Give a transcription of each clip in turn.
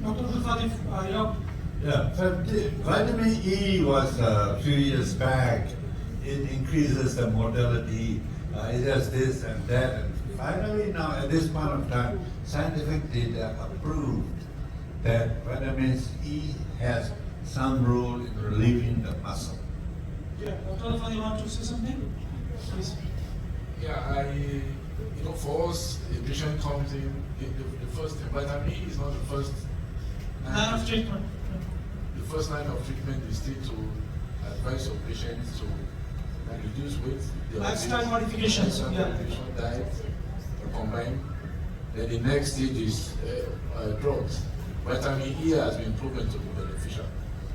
Dr. Gulfadif, Yeah, vitamin E was a few years back. It increases the mortality. It does this and that. And finally, now at this point of time, scientific data approved that vitamin E has some role in relieving the muscle. yeah, Dr. Gulfadif, you want to say something? Please. Yeah, for us, a patient comes in, the first vitamin E is not the first Line of treatment. The first line of treatment is still to advise your patients to reduce weight, Lifestyle modifications, yeah. diet, combine. Then the next stage is drugs. Vitamin E has been proven to be beneficial.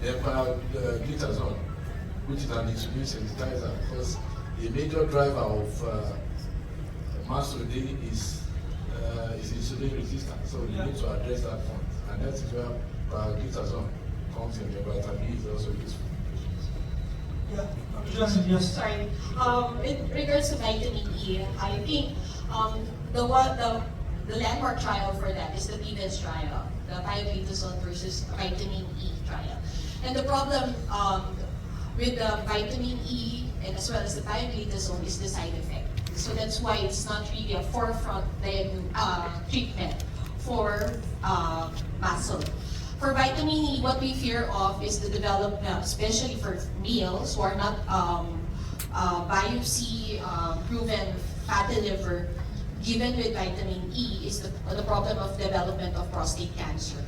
Then glitazone, which is an insulin sensitizer, because the major driver of muscle gain is insulin resistance. So you need to address that point. And that is where glitazone comes in. The vitamin E is also useful. Yeah, Dr. Johnson, yes. Sorry. In regards to vitamin E, I think the landmark trial for that is the PIVES trial, the pioglitazone versus vitamin E trial. And the problem with the vitamin E and as well as the pioglitazone is the side effect. So that's why it's not really a forefront treatment for muscle. For vitamin E, what we fear of is the development, especially for males who are not biopsy proven fatty liver, given with vitamin E, is the problem of development of prostate cancer.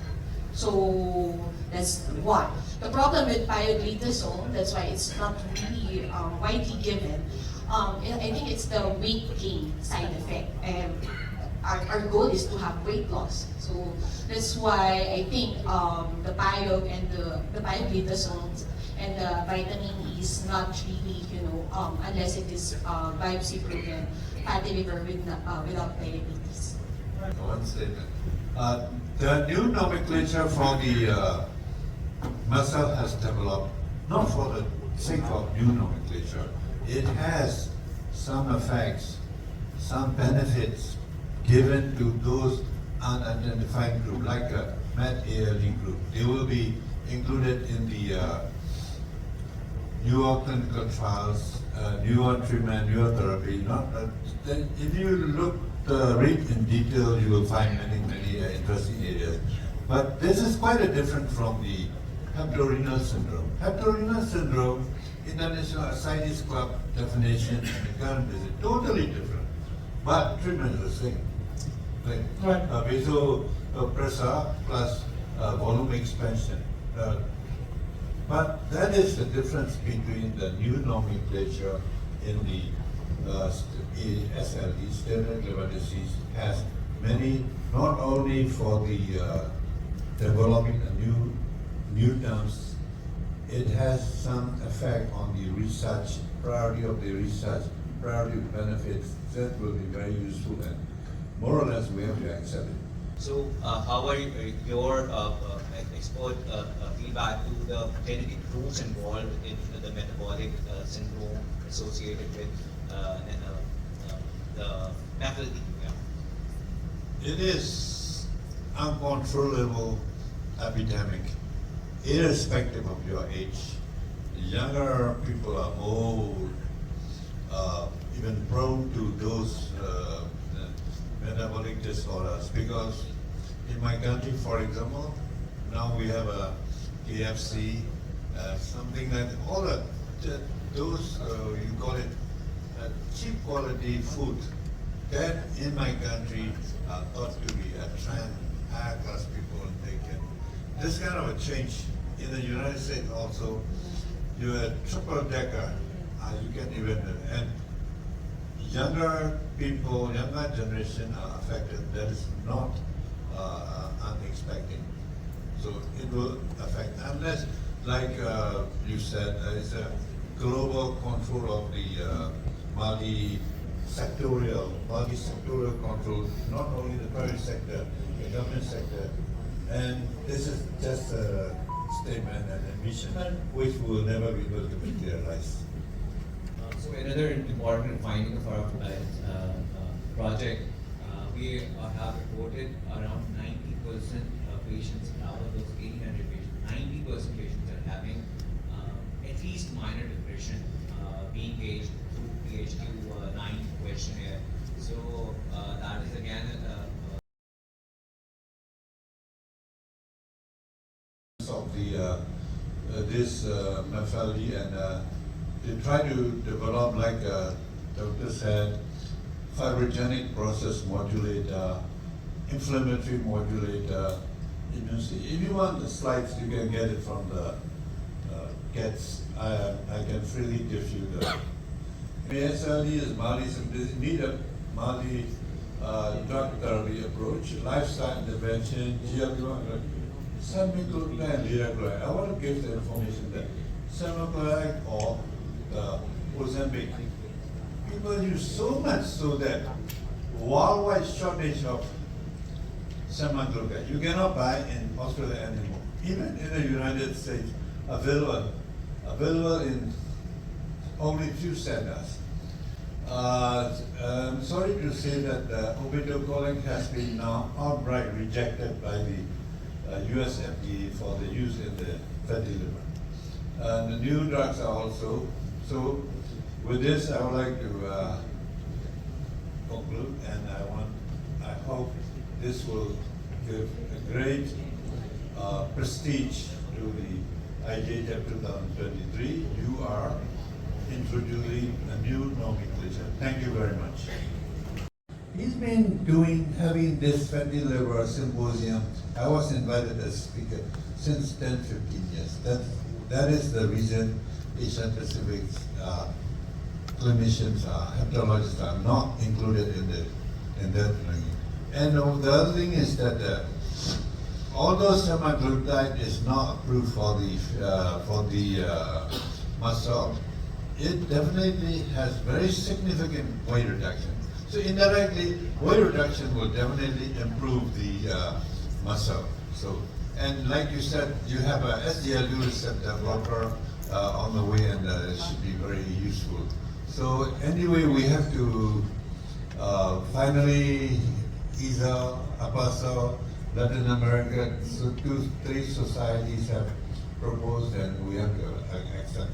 So that's one. The problem with pioglitazone, that's why it's not really widely given. I think it's the weight gain side effect. And our goal is to have weight loss. So that's why I think the bio and the pioglitazone and the vitamin E is not really, unless it is biopsy proven fatty liver without diabetes. One statement. The new nomenclature for the muscle has developed, not for the sake of new nomenclature. It has some effects, some benefits given to those unidentified group, like a MET-ALD group. They will be included in the newer clinical trials, newer treatment, newer therapy. If you read in detail, you will find many interesting areas. But this is quite a different from the hepatorenal syndrome. Hepatorenal syndrome, International Ascites Club definition and the current is totally different. But treatment is the same. Right. Vasopressor plus volume expansion. But that is the difference between the new nomenclature in the SLD, steroid liver disease, has many, not only for the developing a new terms, it has some effect on the research, priority of the research, priority of benefits. That will be very useful, and more or less we have to accept it. So how are your expert feedback to the genetic roots involved in the metabolic syndrome associated with the nephropathy? It is uncontrollable epidemic, irrespective of your age. Younger people are more even prone to those metabolic disorders, because in my country, for example, now we have a KFC, something like all those you call it cheap quality food that in my country are thought to be a trend, higher class people take it. This kind of a change in the United States also, you have triple decker, you can even, and younger people, younger generation are affected. That is not unexpected. So it will affect, unless, like you said, there is a global control of the multi-sectorial control, not only the private sector, the government sector. And this is just a statement and ambition, which will never be able to materialize. So another important finding of our project, we have reported around 90% patients, out of those 1,800 patients, 90% patients are having at least minor depression, being gauged through PHQ-9 questionnaire. So that is again of the this methodology, and they try to develop, like doctor said, fibrogenic process modulator, inflammatory modulator, immunity. If you want the slides, you can get it from the gets. I can freely give you the MSLE is need a multi drug therapy approach, lifestyle intervention, GLP-1, semaglutide and liraglutide. I want to give the information that semaglutide or the Ozempic, people use so much so that worldwide shortage of semaglutide. You cannot buy in Australia anymore. Even in the United States, available in only few centers. I'm sorry to say that obeticholic has been now outright rejected by the US FDA for the use in the fatty liver. The new drugs are also. So with this, I would like to conclude, and I hope this will give a great prestige to the IJTEP 2023. You are introducing a new nomenclature. Thank you very much. He's been having this fatty liver symposium. I was invited as speaker since 10, 15 years. That is the reason Asian Pacific clinicians, hepatologists are not included in that ranking. And the other thing is that although semaglutide is not approved for the muscle, it definitely has very significant weight reduction. So indirectly, weight reduction will definitely improve the muscle. So, and like you said, you have a SGLT receptor blocker on the way, and it should be very useful. So anyway, we have to finally either APASO, Latin America, so 3 societies have proposed, and we have to accept.